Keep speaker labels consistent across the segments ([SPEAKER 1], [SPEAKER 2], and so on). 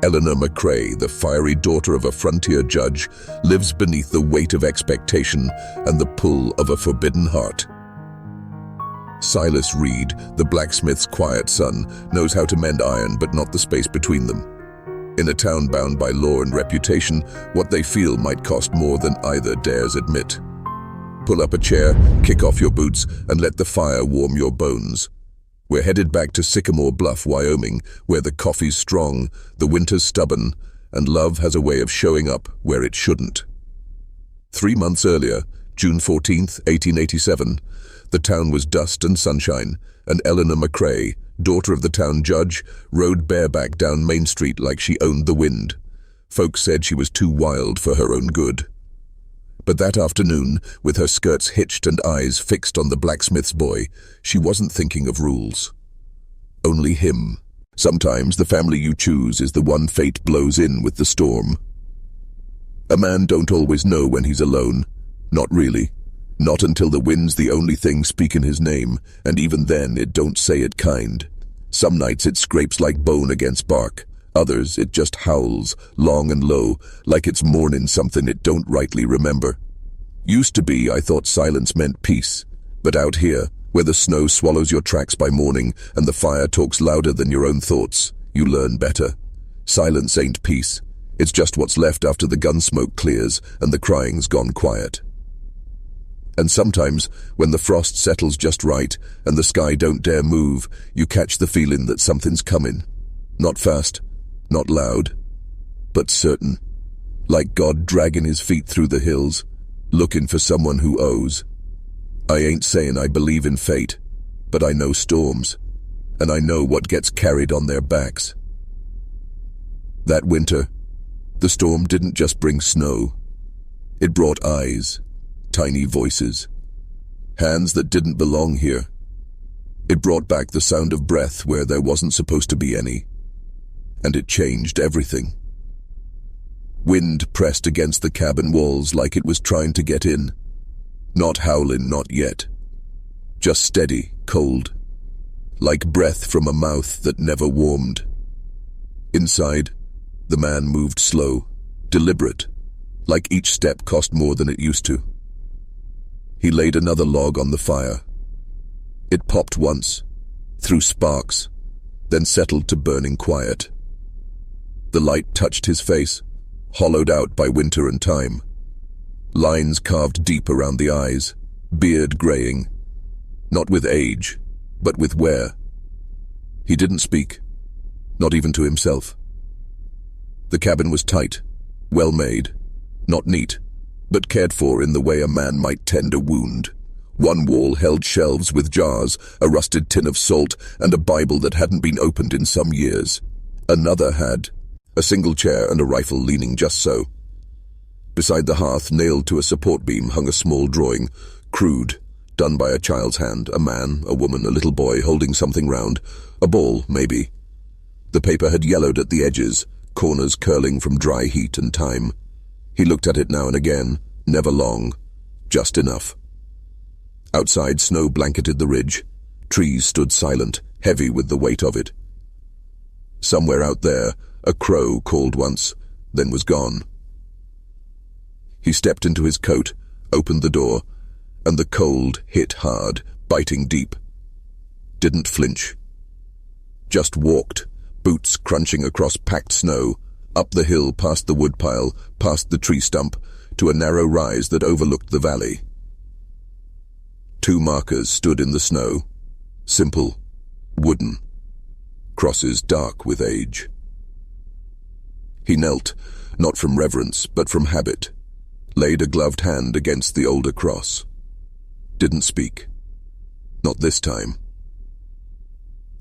[SPEAKER 1] Eleanor McCrae, the fiery daughter of a frontier judge, lives beneath the weight of expectation and the pull of a forbidden heart. Silas Reed, the blacksmith's quiet son, knows how to mend iron but not the space between them. In a town bound by law and reputation, what they feel might cost more than either dares admit. Pull up a chair, kick off your boots, and let the fire warm your bones. We're headed back to Sycamore Bluff, Wyoming, where the coffee's strong, the winter's stubborn, and love has a way of showing up where it shouldn't. 3 months earlier, June 14th, 1887, the town was dust and sunshine, and Eleanor McCrae, daughter of the town judge, rode bareback down Main Street like she owned the wind. Folks said she was too wild for her own good. But that afternoon, with her skirts hitched and eyes fixed on the blacksmith's boy, she wasn't thinking of rules. Only him. Sometimes the family you choose is the one fate blows in with the storm. A man don't always know when he's alone. Not really. Not until the wind's the only thing speaking his name, and even then it don't say it kind. Some nights it scrapes like bone against bark. Others, it just howls, long and low, like it's mourning something it don't rightly remember. Used to be, I thought silence meant peace. But out here, where the snow swallows your tracks by morning and the fire talks louder than your own thoughts, you learn better. Silence ain't peace. It's just what's left after the gun smoke clears and the crying's gone quiet. And sometimes, when the frost settles just right and the sky don't dare move, you catch the feeling that something's coming. Not fast, not loud, but certain. Like God dragging his feet through the hills, looking for someone who owes. I ain't saying I believe in fate, but I know storms, and I know what gets carried on their backs. That winter, the storm didn't just bring snow. It brought eyes, tiny voices, hands that didn't belong here. It brought back the sound of breath where there wasn't supposed to be any. And it changed everything. Wind pressed against the cabin walls like it was trying to get in. Not howling, not yet. Just steady, cold. Like breath from a mouth that never warmed. Inside, the man moved slow, deliberate, like each step cost more than it used to. He laid another log on the fire. It popped once, threw sparks, then settled to burning quiet. The light touched his face, hollowed out by winter and time. Lines carved deep around the eyes, beard graying. Not with age, but with wear. He didn't speak, not even to himself. The cabin was tight, well made, not neat, but cared for in the way a man might tend a wound. One wall held shelves with jars, a rusted tin of salt, and a Bible that hadn't been opened in some years. Another had a single chair and a rifle leaning just so. Beside the hearth, nailed to a support beam, hung a small drawing, crude, done by a child's hand, a man, a woman, a little boy holding something round, a ball, maybe. The paper had yellowed at the edges, corners curling from dry heat and time. He looked at it now and again, never long, just enough. Outside, snow blanketed the ridge. Trees stood silent, heavy with the weight of it. Somewhere out there, a crow called once, then was gone. He stepped into his coat, opened the door, and the cold hit hard, biting deep. Didn't flinch. Just walked, boots crunching across packed snow, up the hill past the woodpile, past the tree stump, to a narrow rise that overlooked the valley. 2 markers stood in the snow, simple, wooden, crosses dark with age. He knelt, not from reverence, but from habit, laid a gloved hand against the older cross. Didn't speak. Not this time.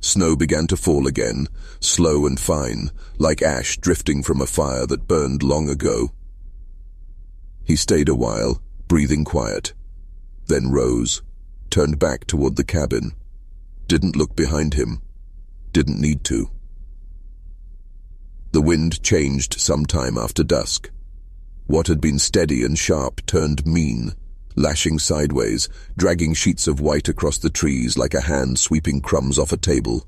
[SPEAKER 1] Snow began to fall again, slow and fine, like ash drifting from a fire that burned long ago. He stayed a while, breathing quiet, then rose, turned back toward the cabin, didn't look behind him, didn't need to. The wind changed some time after dusk. What had been steady and sharp turned mean, lashing sideways, dragging sheets of white across the trees like a hand sweeping crumbs off a table.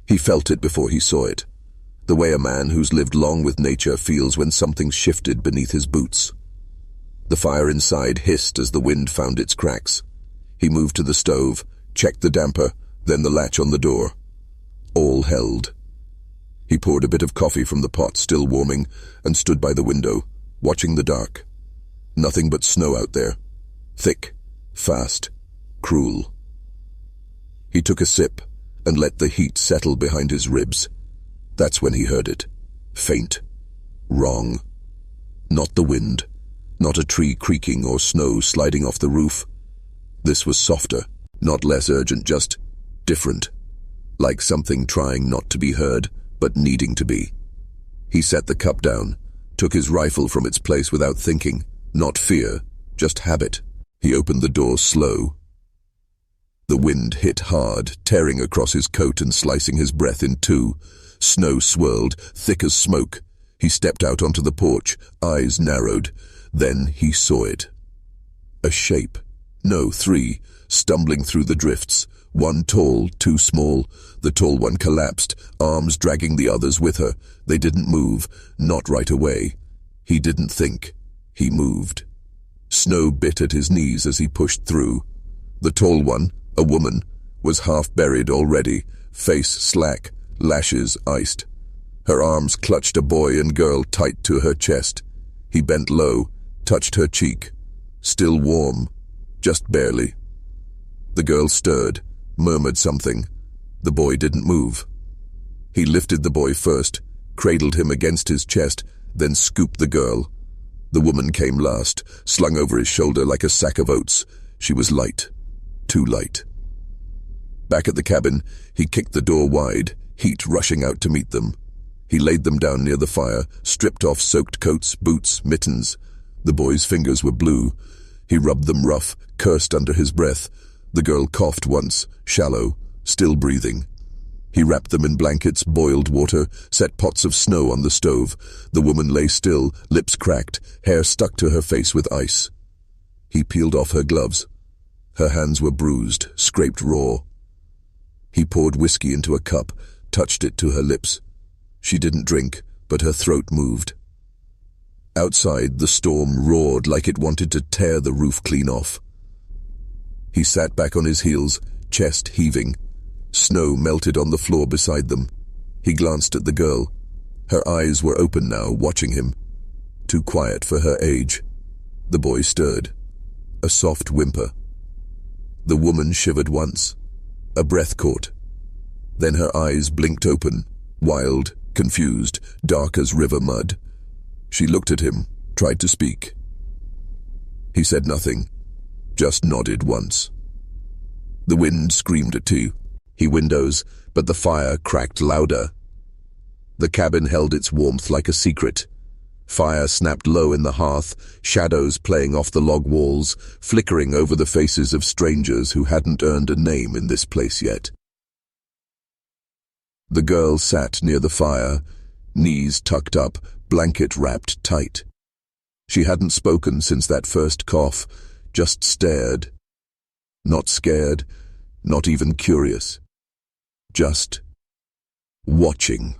[SPEAKER 1] He felt it before he saw it. the way a man who's lived long with nature feels when something's shifted beneath his boots. The fire inside hissed as the wind found its cracks. He moved to the stove, checked the damper, then the latch on the door. All held. He poured a bit of coffee from the pot still warming and stood by the window, watching the dark. Nothing but snow out there. Thick, fast, cruel. He took a sip and let the heat settle behind his ribs. That's when he heard it. Faint. Wrong. Not the wind. Not a tree creaking or snow sliding off the roof. This was softer, not less urgent, just different. Like something trying not to be heard, but needing to be. He set the cup down, took his rifle from its place without thinking. Not fear, just habit. He opened the door slow. The wind hit hard, tearing across his coat and slicing his breath in two. Snow swirled, thick as smoke. He stepped out onto the porch, eyes narrowed. Then he saw it. A shape. No, three, stumbling through the drifts. One tall, two small. The tall one collapsed, arms dragging the others with her. They didn't move, not right away. He didn't think. He moved. Snow bit at his knees as he pushed through. The tall one, a woman, was half buried already, face slack, lashes iced. Her arms clutched a boy and girl tight to her chest. He bent low, touched her cheek. Still warm, just barely. The girl stirred, murmured something. The boy didn't move. He lifted the boy first, cradled him against his chest, then scooped the girl. The woman came last, slung over his shoulder like a sack of oats. She was light. Too light. Back at the cabin, he kicked the door wide, heat rushing out to meet them. He laid them down near the fire, stripped off soaked coats, boots, mittens. The boy's fingers were blue. He rubbed them rough, cursed under his breath. The girl coughed once, shallow, still breathing. He wrapped them in blankets, boiled water, set pots of snow on the stove. The woman lay still, lips cracked, hair stuck to her face with ice. He peeled off her gloves. Her hands were bruised, scraped raw. He poured whiskey into a cup, touched it to her lips. She didn't drink, but her throat moved. Outside, the storm roared like it wanted to tear the roof clean off. He sat back on his heels, chest heaving. Snow melted on the floor beside them. He glanced at the girl. Her eyes were open now, watching him. Too quiet for her age. The boy stirred. A soft whimper. The woman shivered once. A breath caught. Then her eyes blinked open, wild, confused, dark as river mud. She looked at him, tried to speak. He said nothing, just nodded once. The wind screamed at two. He windows, but the fire cracked louder. The cabin held its warmth like a secret. Fire snapped low in the hearth, shadows playing off the log walls, flickering over the faces of strangers who hadn't earned a name in this place yet. The girl sat near the fire, knees tucked up, blanket wrapped tight. She hadn't spoken since that first cough, just stared. Not scared, not even curious. Just watching.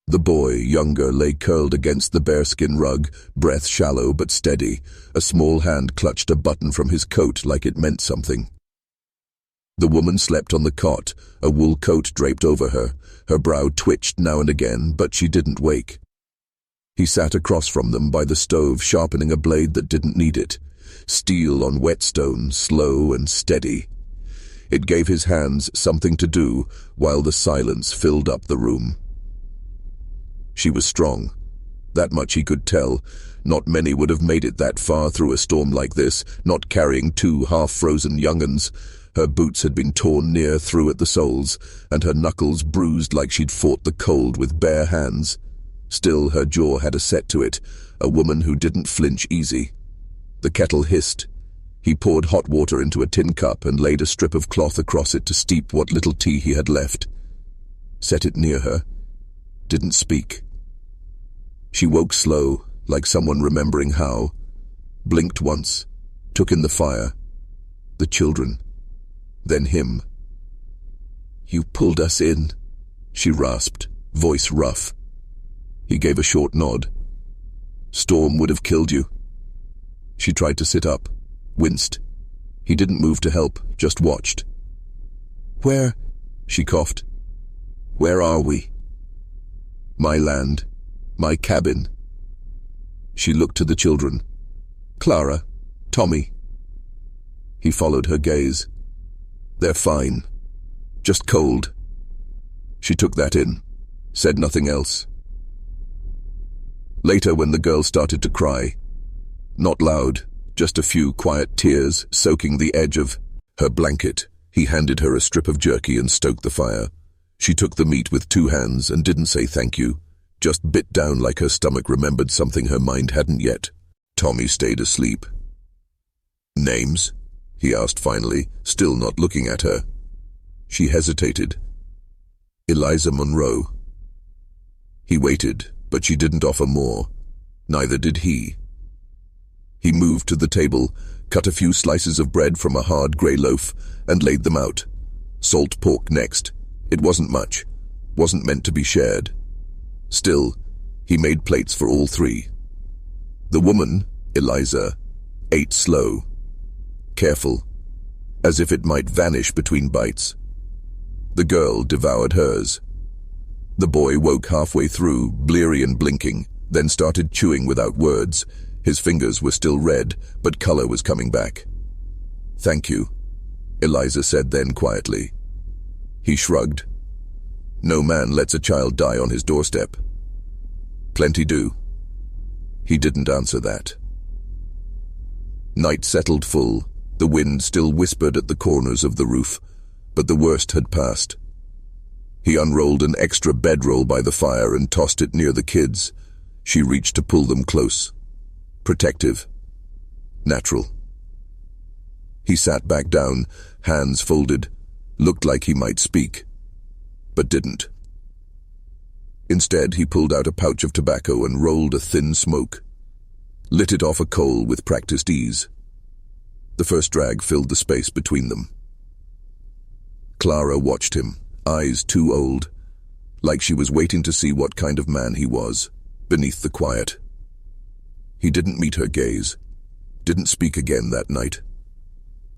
[SPEAKER 1] The boy, younger, lay curled against the bearskin rug, breath shallow but steady. A small hand clutched a button from his coat like it meant something. The woman slept on the cot, a wool coat draped over her. Her brow twitched now and again, but she didn't wake. He sat across from them by the stove, sharpening a blade that didn't need it. Steel on whetstone, slow and steady. It gave his hands something to do while the silence filled up the room. She was strong. That much he could tell. Not many would have made it that far through a storm like this, not carrying two half-frozen young'uns. Her boots had been torn near through at the soles, and her knuckles bruised like she'd fought the cold with bare hands. Still, her jaw had a set to it, a woman who didn't flinch easy. The kettle hissed. He poured hot water into a tin cup and laid a strip of cloth across it to steep what little tea he had left. Set it near her. Didn't speak. She woke slow, like someone remembering how. Blinked once, took in the fire. The children. Then him. "You pulled us in," she rasped, voice rough. He gave a short nod. Storm would have killed you. She tried to sit up, winced. He didn't move to help, just watched. Where? She coughed. Where are we? My land. My cabin. She looked to the children. Clara. Tommy. He followed her gaze. They're fine. Just cold. She took that in, said nothing else. Later, when the girl started to cry, not loud, just a few quiet tears soaking the edge of her blanket, he handed her a strip of jerky and stoked the fire. She took the meat with 2 hands and didn't say thank you, just bit down like her stomach remembered something her mind hadn't yet. Tommy stayed asleep. Names? He asked finally, still not looking at her. She hesitated. Eliza Monroe. He waited, but she didn't offer more. Neither did he. He moved to the table, cut a few slices of bread from a hard grey loaf, and laid them out. Salt pork next. It wasn't much. Wasn't meant to be shared. Still, he made plates for all 3. The woman, Eliza, ate slow. Careful, as if it might vanish between bites. The girl devoured hers. The boy woke halfway through, bleary and blinking, then started chewing without words. His fingers were still red, but color was coming back. Thank you, Eliza said then quietly. He shrugged. No man lets a child die on his doorstep. Plenty do. He didn't answer that. Night settled full. The wind still whispered at the corners of the roof, but the worst had passed. He unrolled an extra bedroll by the fire and tossed it near the kids. She reached to pull them close. Protective. Natural. He sat back down, hands folded, looked like he might speak, but didn't. Instead, he pulled out a pouch of tobacco and rolled a thin smoke. Lit it off a coal with practiced ease. The first drag filled the space between them. Clara watched him, eyes too old, like she was waiting to see what kind of man he was, beneath the quiet. He didn't meet her gaze, didn't speak again that night.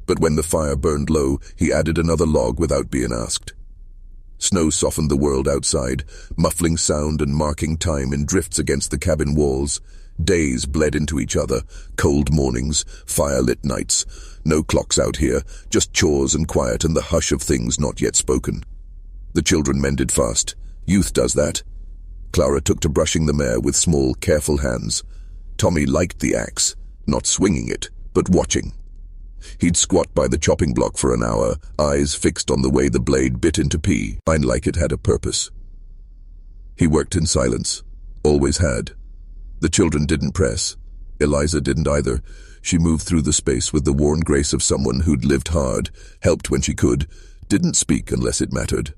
[SPEAKER 1] But when the fire burned low, he added another log without being asked. Snow softened the world outside, muffling sound and marking time in drifts against the cabin walls. Days bled into each other, cold mornings, fire-lit nights. No clocks out here, just chores and quiet and the hush of things not yet spoken. The children mended fast. Youth does that. Clara took to brushing the mare with small, careful hands. Tommy liked the axe, not swinging it, but watching. He'd squat by the chopping block for an hour, eyes fixed on the way the blade bit into pea, and like it had a purpose. He worked in silence, always had. The children didn't press. Eliza didn't either. She moved through the space with the worn grace of someone who'd lived hard, helped when she could, didn't speak unless it mattered.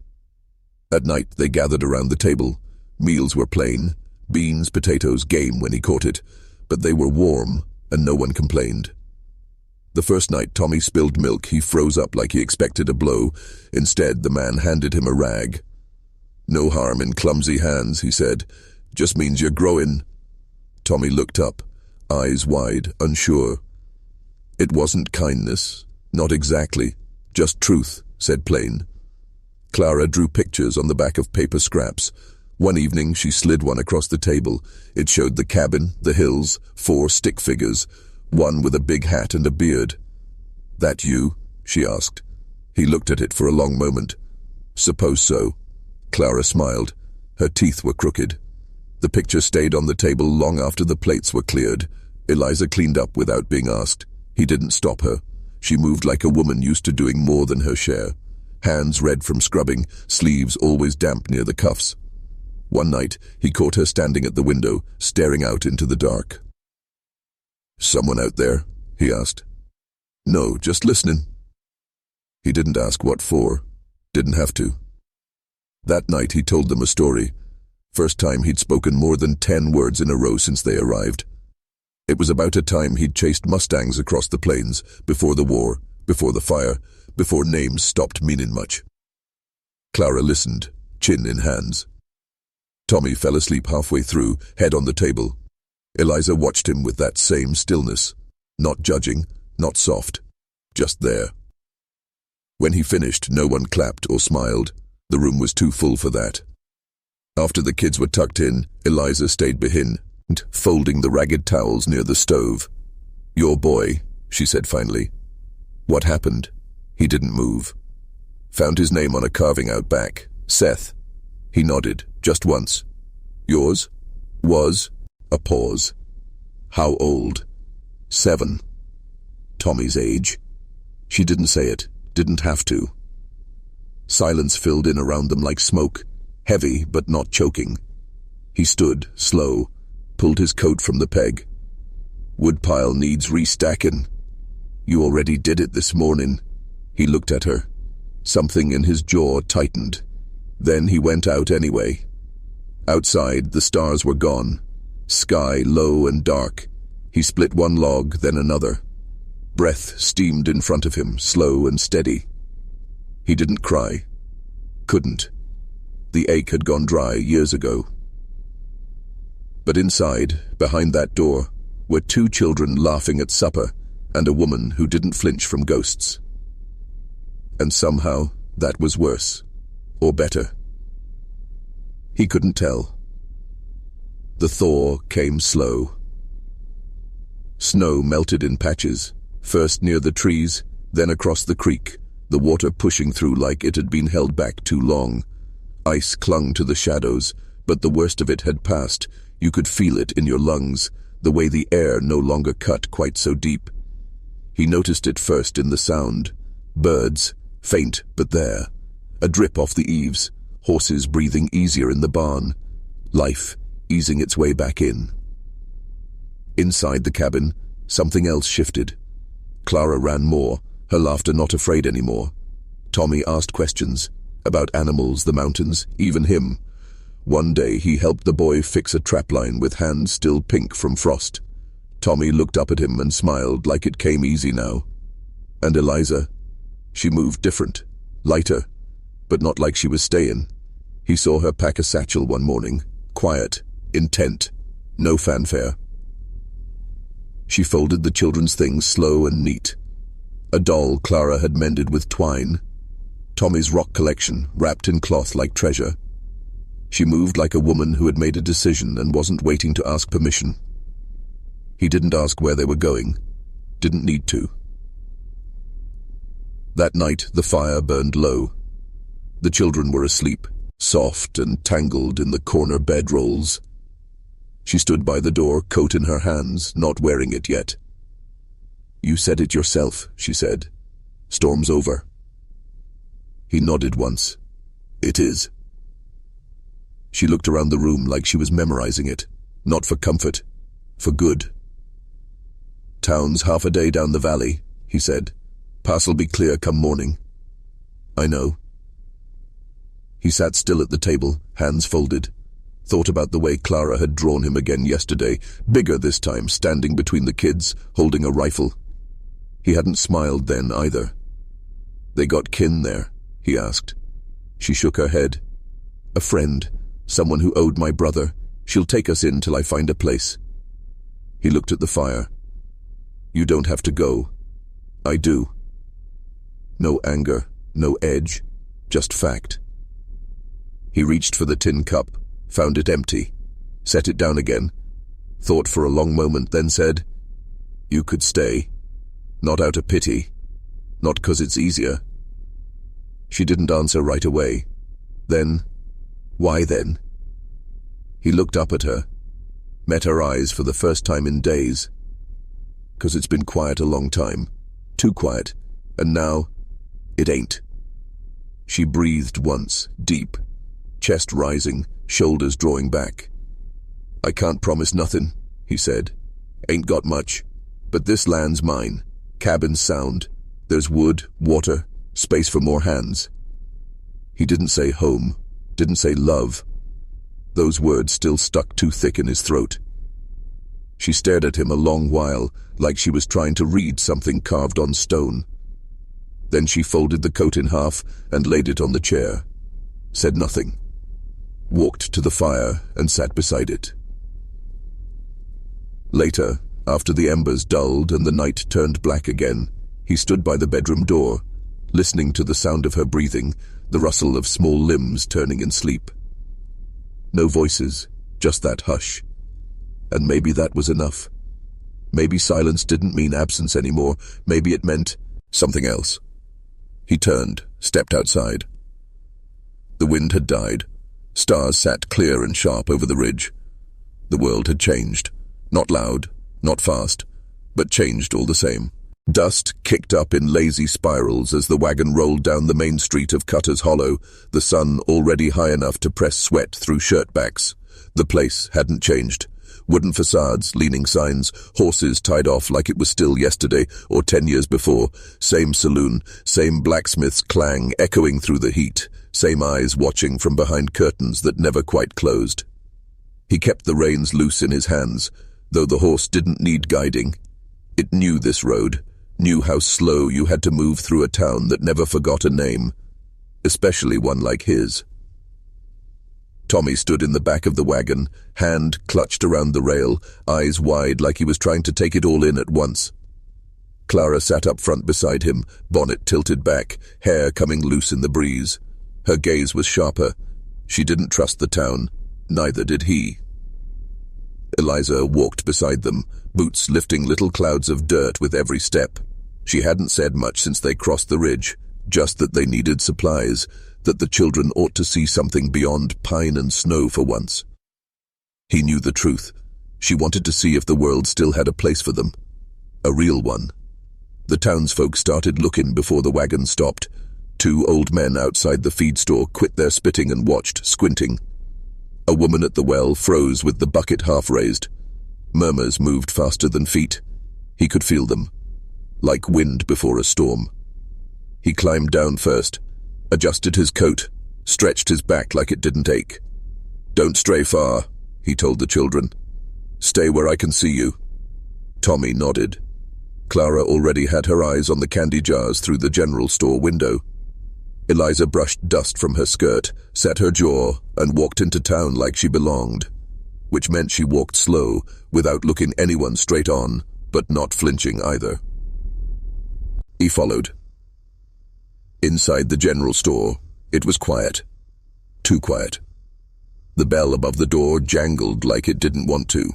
[SPEAKER 1] At night, they gathered around the table. Meals were plain, beans, potatoes, game when he caught it, but they were warm, and no one complained. The first night Tommy spilled milk, he froze up like he expected a blow. Instead, the man handed him a rag. No harm in clumsy hands, he said. Just means you're growing. Tommy looked up, eyes wide, unsure. It wasn't kindness, not exactly, just truth, said Plain. Clara drew pictures on the back of paper scraps. One evening she slid one across the table. It showed the cabin, the hills, 4 stick figures, one with a big hat and a beard. That you? She asked. He looked at it for a long moment. Suppose so. Clara smiled. Her teeth were crooked. The picture stayed on the table long after the plates were cleared. Eliza cleaned up without being asked. He didn't stop her. She moved like a woman used to doing more than her share. Hands red from scrubbing, sleeves always damp near the cuffs. One night, he caught her standing at the window, staring out into the dark. Someone out there? He asked. No, just listening. He didn't ask what for. Didn't have to. That night he told them a story. First time he'd spoken more than 10 words in a row since they arrived. It was about a time he'd chased Mustangs across the plains, before the war, before the fire, before names stopped meaning much. Clara listened, chin in hands. Tommy fell asleep halfway through, head on the table. Eliza watched him with that same stillness, not judging, not soft, just there. When he finished, no one clapped or smiled. The room was too full for that. After the kids were tucked in, Eliza stayed behind, folding the ragged towels near the stove. "Your boy," she said finally. "What happened?" He didn't move. "Found his name on a carving out back. Seth." He nodded, just once. "Yours?" "Was." A pause. "How old?" 7. Tommy's age. She didn't say it, didn't have to. Silence filled in around them like smoke, heavy but not choking. He stood, slow, pulled his coat from the peg. "Woodpile needs restacking." "You already did it this morning." He looked at her. Something in his jaw tightened. Then he went out anyway. Outside, the stars were gone. Sky low and dark. He split one log, then another. Breath steamed in front of him, slow and steady. He didn't cry. Couldn't. The ache had gone dry years ago. But inside, behind that door, were 2 children laughing at supper and a woman who didn't flinch from ghosts. And somehow, that was worse. Or better. He couldn't tell. The thaw came slow. Snow melted in patches, first near the trees, then across the creek, the water pushing through like it had been held back too long. Ice clung to the shadows, but the worst of it had passed. You could feel it in your lungs, the way the air no longer cut quite so deep. He noticed it first in the sound. Birds, faint but there. A drip off the eaves, horses breathing easier in the barn. Life easing its way back in. Inside the cabin, something else shifted. Clara ran more, her laughter not afraid anymore. Tommy asked questions, about animals, the mountains, even him. One day he helped the boy fix a trapline with hands still pink from frost. Tommy looked up at him and smiled like it came easy now. And Eliza? She moved different, lighter, but not like she was staying. He saw her pack a satchel one morning, quiet, intent, no fanfare. She folded the children's things slow and neat. A doll Clara had mended with twine. Tommy's rock collection, wrapped in cloth like treasure. She moved like a woman who had made a decision and wasn't waiting to ask permission. He didn't ask where they were going. Didn't need to. That night, the fire burned low. The children were asleep, soft and tangled in the corner bedrolls. She stood by the door, coat in her hands, not wearing it yet. "You said it yourself," she said. "Storm's over." He nodded once. "It is." She looked around the room like she was memorizing it, not for comfort, for good. "Town's half a day down the valley," he said. "Pass'll be clear come morning." "I know." He sat still at the table, hands folded. Thought about the way Clara had drawn him again yesterday, bigger this time, standing between the kids, holding a rifle. He hadn't smiled then either. "They got kin there?" he asked. She shook her head. "A friend, someone who owed my brother. She'll take us in till I find a place." He looked at the fire. "You don't have to go." "I do." No anger, no edge, just fact. He reached for the tin cup, found it empty, set it down again, thought for a long moment, then said, "You could stay. Not out of pity. Not 'cause it's easier." She didn't answer right away. Then, why then? He looked up at her, met her eyes for the first time in days. "'Cause it's been quiet a long time. Too quiet. And now, it ain't." She breathed once, deep, chest rising, shoulders drawing back. "I can't promise nothing," he said. "Ain't got much. But this land's mine. Cabin's sound. There's wood, water, space for more hands." He didn't say home, didn't say love. Those words still stuck too thick in his throat. She stared at him a long while, like she was trying to read something carved on stone. Then she folded the coat in half and laid it on the chair. Said nothing. walked to the fire and sat beside it. Later, after the embers dulled and the night turned black again, he stood by the bedroom door, listening to the sound of her breathing, the rustle of small limbs turning in sleep. No voices, just that hush. And maybe that was enough. Maybe silence didn't mean absence anymore. Maybe it meant something else. He turned, stepped outside. The wind had died. Stars sat clear and sharp over the ridge. The world had changed. Not loud, not fast, but changed all the same. Dust kicked up in lazy spirals as the wagon rolled down the main street of Cutter's Hollow, the sun already high enough to press sweat through shirt backs. The place hadn't changed. Wooden facades, leaning signs, horses tied off like it was still yesterday or 10 years before, same saloon, same blacksmith's clang echoing through the heat, same eyes watching from behind curtains that never quite closed. He kept the reins loose in his hands, though the horse didn't need guiding. It knew this road, knew how slow you had to move through a town that never forgot a name, especially one like his. Tommy stood in the back of the wagon, hand clutched around the rail, eyes wide like he was trying to take it all in at once. Clara sat up front beside him, bonnet tilted back, hair coming loose in the breeze. Her gaze was sharper. She didn't trust the town. Neither did he. Eliza walked beside them, boots lifting little clouds of dirt with every step. She hadn't said much since they crossed the ridge, just that they needed supplies, that the children ought to see something beyond pine and snow for once. He knew the truth. She wanted to see if the world still had a place for them. A real one. The townsfolk started looking before the wagon stopped. 2 old men outside the feed store quit their spitting and watched, squinting. A woman at the well froze with the bucket half raised. Murmurs moved faster than feet. He could feel them, like wind before a storm. He climbed down first, adjusted his coat, stretched his back like it didn't ache. "Don't stray far," he told the children. "Stay where I can see you." Tommy nodded. Clara already had her eyes on the candy jars through the general store window. Eliza brushed dust from her skirt, set her jaw, and walked into town like she belonged, which meant she walked slow, without looking anyone straight on, but not flinching either. He followed. Inside the general store, it was quiet. Too quiet. The bell above the door jangled like it didn't want to.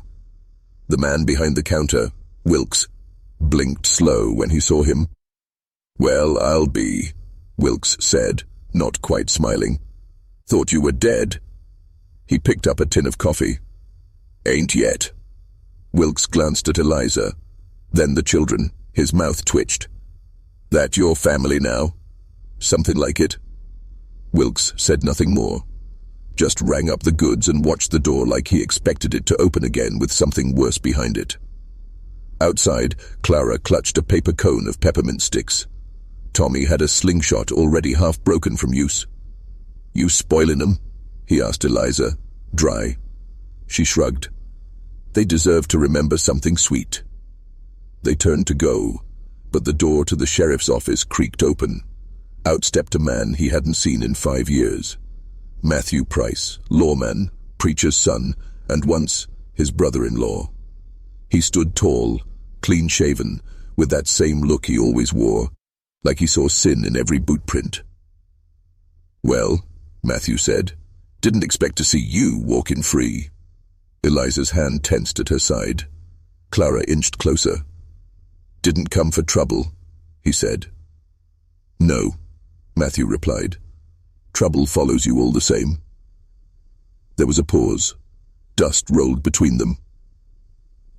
[SPEAKER 1] The man behind the counter, Wilkes, blinked slow when he saw him. "Well, I'll be," Wilkes said, not quite smiling. "Thought you were dead." He picked up a tin of coffee. "Ain't yet." Wilkes glanced at Eliza, then the children. His mouth twitched. "That your family now?" "Something like it." Wilkes said nothing more, just rang up the goods and watched the door like he expected it to open again with something worse behind it. Outside, Clara clutched a paper cone of peppermint sticks. Tommy had a slingshot already half broken from use. "You spoiling 'em?" he asked Eliza, dry. She shrugged. They deserved to remember something sweet. They turned to go, but the door to the sheriff's office creaked open. Out stepped a man he hadn't seen in 5 years. Matthew Price, lawman, preacher's son, and once his brother-in-law. He stood tall, clean-shaven, with that same look he always wore, like he saw sin in every boot print. "Well," Matthew said, "didn't expect to see you walking free." Eliza's hand tensed at her side. Clara inched closer. "Didn't come for trouble," he said. "No," Matthew replied. "Trouble follows you all the same." There was a pause. Dust rolled between them.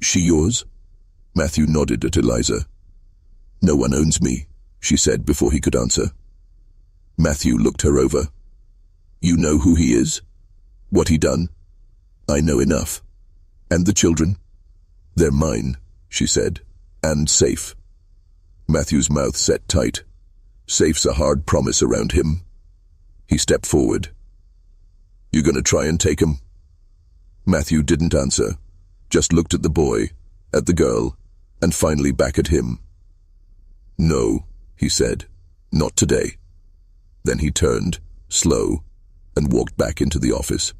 [SPEAKER 1] "She yours?" Matthew nodded at Eliza. "No one owns me," she said before he could answer. Matthew looked her over. "You know who he is? What he done?" "I know enough." "And the children?" "They're mine," she said, "and safe." Matthew's mouth set tight. Safe's a hard promise around him. He stepped forward. "You gonna try and take 'em?" Matthew didn't answer, just looked at the boy, at the girl, and finally back at him. "No," he said, "not today." Then he turned, slow, and walked back into the office.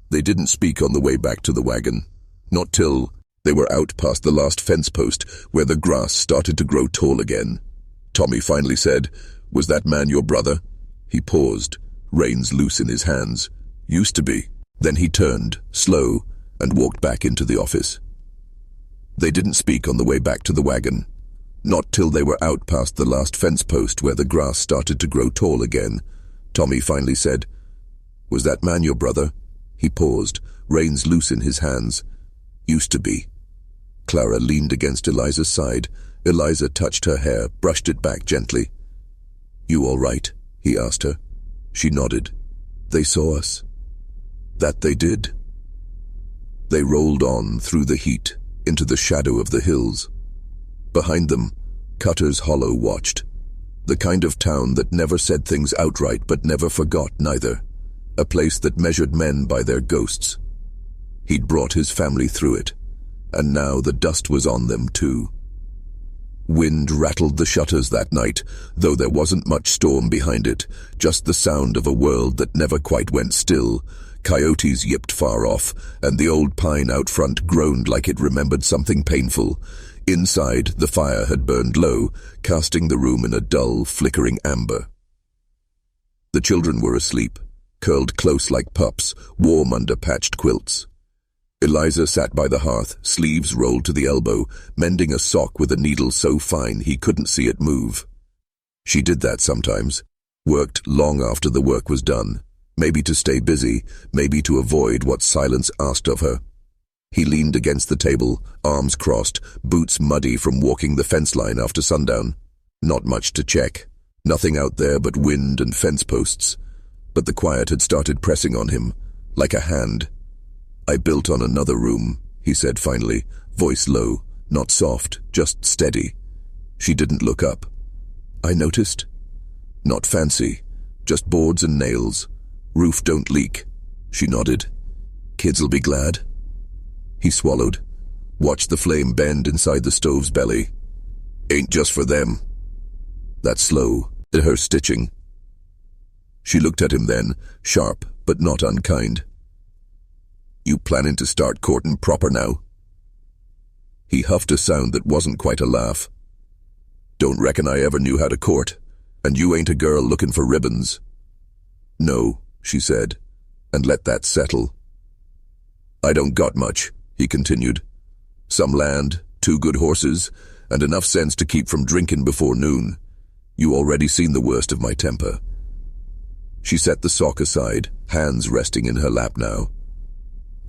[SPEAKER 1] They didn't speak on the way back to the wagon. Not till they were out past the last fence post where the grass started to grow tall again. Tommy finally said, "Was that man your brother?" He paused, reins loose in his hands. "Used to be." Then he turned, slow, and walked back into the office. They didn't speak on the way back to the wagon. Not till they were out past the last fence post where the grass started to grow tall again. Tommy finally said, "Was that man your brother?" He paused, reins loose in his hands. "Used to be." Clara leaned against Eliza's side. Eliza touched her hair, brushed it back gently. "You all right?" he asked her. She nodded. "They saw us." That they did. They rolled on through the heat, into the shadow of the hills. Behind them, Cutter's Hollow watched. The kind of town that never said things outright but never forgot neither. A place that measured men by their ghosts. He'd brought his family through it, and now the dust was on them too. Wind rattled the shutters that night, though there wasn't much storm behind it, just the sound of a world that never quite went still. Coyotes yipped far off, and the old pine out front groaned like it remembered something painful. Inside, the fire had burned low, casting the room in a dull, flickering amber. The children were asleep, curled close like pups, warm under patched quilts. Eliza sat by the hearth, sleeves rolled to the elbow, mending a sock with a needle so fine he couldn't see it move. She did that sometimes, worked long after the work was done, maybe to stay busy, maybe to avoid what silence asked of her. He leaned against the table, arms crossed, boots muddy from walking the fence line after sundown. Not much to check, nothing out there but wind and fence posts. But the quiet had started pressing on him, like a hand. "I built on another room," he said finally, voice low, not soft, just steady. She didn't look up. "I noticed." "Not fancy, just boards and nails. Roof don't leak." She nodded. "Kids'll be glad." He swallowed, watched the flame bend inside the stove's belly. "Ain't just for them." That's slow, her stitching. She looked at him then, sharp but not unkind. "You planning to start courtin' proper now?" He huffed a sound that wasn't quite a laugh. "Don't reckon I ever knew how to court, and you ain't a girl looking for ribbons." "No," she said, and let that settle. "I don't got much," he continued. "Some land, 2 good horses, and enough sense to keep from drinking before noon. You already seen the worst of my temper." She set the sock aside, hands resting in her lap now.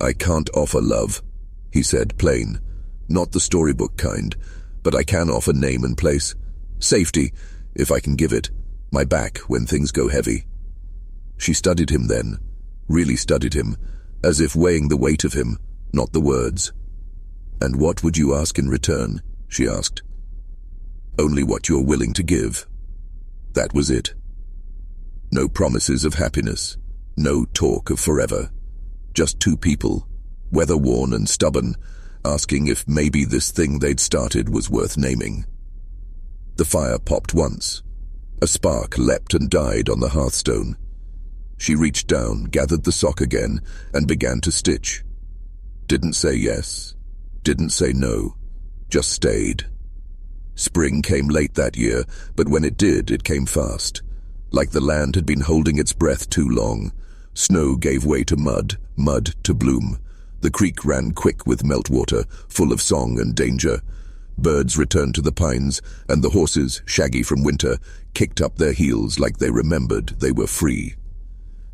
[SPEAKER 1] "I can't offer love," he said, plain. "Not the storybook kind, but I can offer name and place. Safety, if I can give it. My back when things go heavy." She studied him then, really studied him, as if weighing the weight of him, not the words. "And what would you ask in return?" she asked. "Only what you're willing to give." That was it. No promises of happiness, no talk of forever. Just 2 people, weather-worn and stubborn, asking if maybe this thing they'd started was worth naming. The fire popped once. A spark leapt and died on the hearthstone. She reached down, gathered the sock again, and began to stitch. Didn't say yes, didn't say no, just stayed. Spring came late that year, but when it did, it came fast. Like the land had been holding its breath too long. Snow gave way to mud, mud to bloom. The creek ran quick with meltwater, full of song and danger. Birds returned to the pines, and the horses, shaggy from winter, kicked up their heels like they remembered they were free.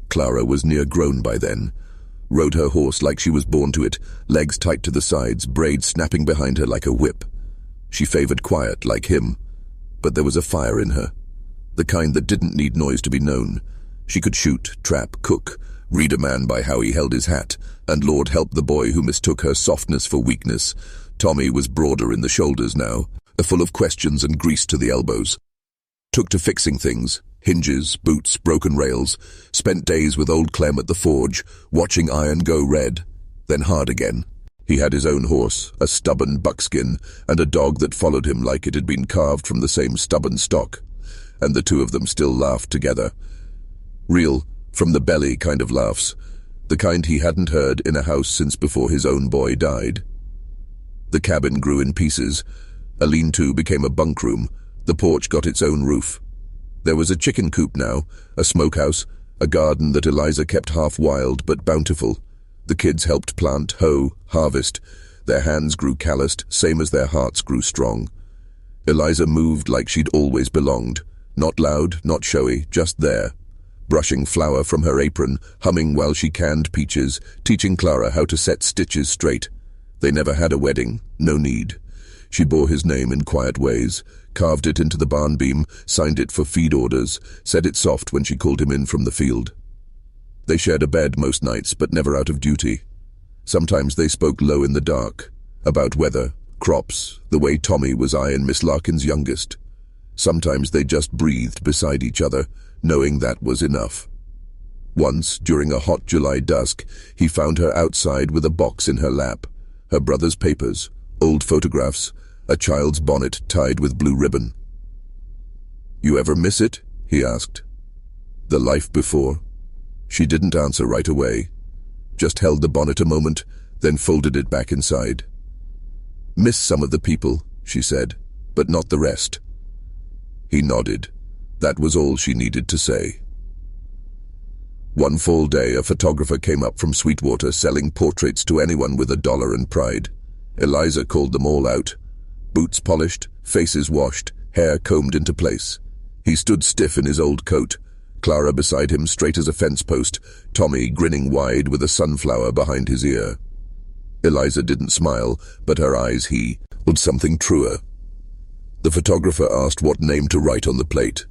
[SPEAKER 1] Clara was near grown by then. Rode her horse like she was born to it, legs tight to the sides, braids snapping behind her like a whip. She favored quiet like him, but there was a fire in her. The kind that didn't need noise to be known. She could shoot, trap, cook, read a man by how he held his hat, and Lord help the boy who mistook her softness for weakness. Tommy was broader in the shoulders now, full of questions and grease to the elbows. Took to fixing things, hinges, boots, broken rails, spent days with old Clem at the forge, watching iron go red, then hard again. He had his own horse, a stubborn buckskin, and a dog that followed him like it had been carved from the same stubborn stock. And the 2 of them still laughed together. Real, from the belly kind of laughs. the kind he hadn't heard in a house since before his own boy died. The cabin grew in pieces. A lean-to became a bunk room. The porch got its own roof. There was a chicken coop now, a smokehouse, a garden that Eliza kept half wild but bountiful. The kids helped plant, hoe, harvest. Their hands grew calloused, same as their hearts grew strong. Eliza moved like she'd always belonged. Not loud, not showy, just there. Brushing flour from her apron, humming while she canned peaches, teaching Clara how to set stitches straight. They never had a wedding, no need. She bore his name in quiet ways, carved it into the barn beam, signed it for feed orders, said it soft when she called him in from the field. They shared a bed most nights, but never out of duty. Sometimes they spoke low in the dark, about weather, crops, the way Tommy was I and Miss Larkin's youngest. Sometimes they just breathed beside each other, knowing that was enough. Once, during a hot July dusk, he found her outside with a box in her lap, her brother's papers, old photographs, a child's bonnet tied with blue ribbon. "You ever miss it?" he asked. "The life before?" She didn't answer right away, just held the bonnet a moment, then folded it back inside. "Miss some of the people," she said, "but not the rest." He nodded. That was all she needed to say. One fall day, a photographer came up from Sweetwater selling portraits to anyone with $1 and pride. Eliza called them all out. Boots polished, faces washed, hair combed into place. He stood stiff in his old coat, Clara beside him straight as a fence post, Tommy grinning wide with a sunflower behind his ear. Eliza didn't smile, but her eyes held something truer. The photographer asked what name to write on the plate.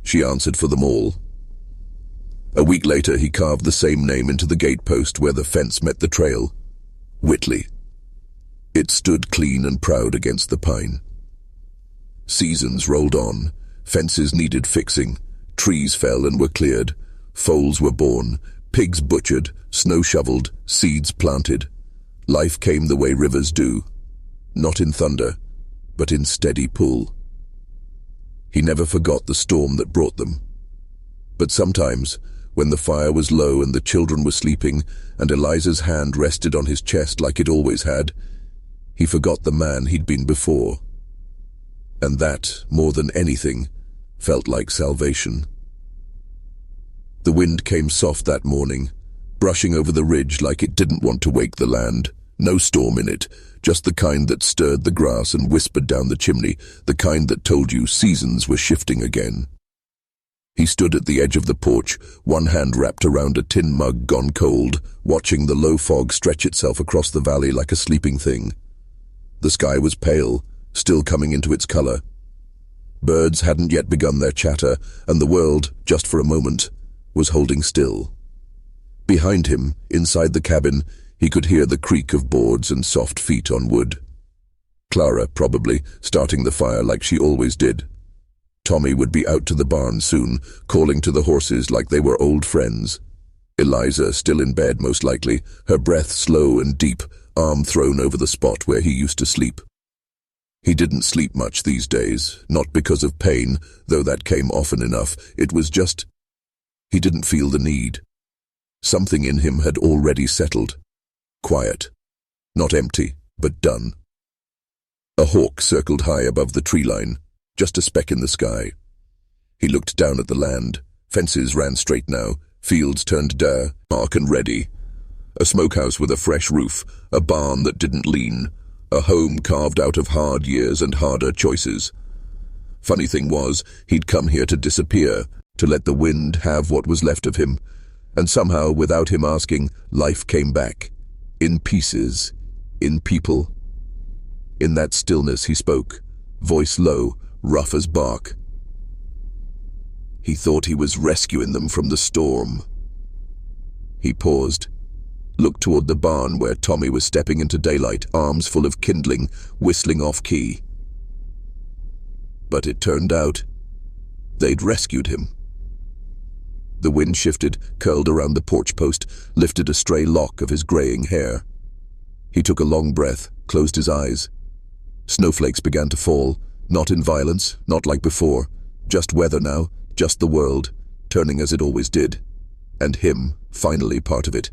[SPEAKER 1] She answered for them all. A week later, he carved the same name into the gatepost where the fence met the trail. Whitley. It stood clean and proud against the pine. Seasons rolled on. Fences needed fixing. Trees fell and were cleared. Foals were born. Pigs butchered. Snow shoveled. Seeds planted. Life came the way rivers do. Not in thunder, but in steady pull. He never forgot the storm that brought them. But sometimes, when the fire was low and the children were sleeping, and Eliza's hand rested on his chest like it always had, he forgot the man he'd been before. And that, more than anything, felt like salvation. The wind came soft that morning, brushing over the ridge like it didn't want to wake the land. No storm in it, just the kind that stirred the grass and whispered down the chimney, the kind that told you seasons were shifting again. He stood at the edge of the porch, one hand wrapped around a tin mug gone cold, watching the low fog stretch itself across the valley like a sleeping thing. The sky was pale, still coming into its color. Birds hadn't yet begun their chatter, and the world, just for a moment, was holding still. Behind him, inside the cabin, he could hear the creak of boards and soft feet on wood. Clara, probably, starting the fire like she always did. Tommy would be out to the barn soon, calling to the horses like they were old friends. Eliza, still in bed most likely, her breath slow and deep, arm thrown over the spot where he used to sleep. He didn't sleep much these days, not because of pain, though that came often enough. It was just, he didn't feel the need. Something in him had already settled. Quiet. Not empty, but done. A hawk circled high above the tree line, just a speck in the sky. He looked down at the land. Fences ran straight now, fields turned dark and ready. A smokehouse with a fresh roof, a barn that didn't lean, a home carved out of hard years and harder choices. Funny thing was, he'd come here to disappear, to let the wind have what was left of him, and somehow, without him asking, life came back. In pieces, in people. In that stillness he spoke, voice low, rough as bark. He thought he was rescuing them from the storm. He paused, looked toward the barn where Tommy was stepping into daylight, arms full of kindling, whistling off-key. But it turned out, they'd rescued him. The wind shifted, curled around the porch post, lifted a stray lock of his graying hair. He took a long breath, closed his eyes. Snowflakes began to fall, not in violence, not like before, just weather now, just the world, turning as it always did, and him, finally part of it.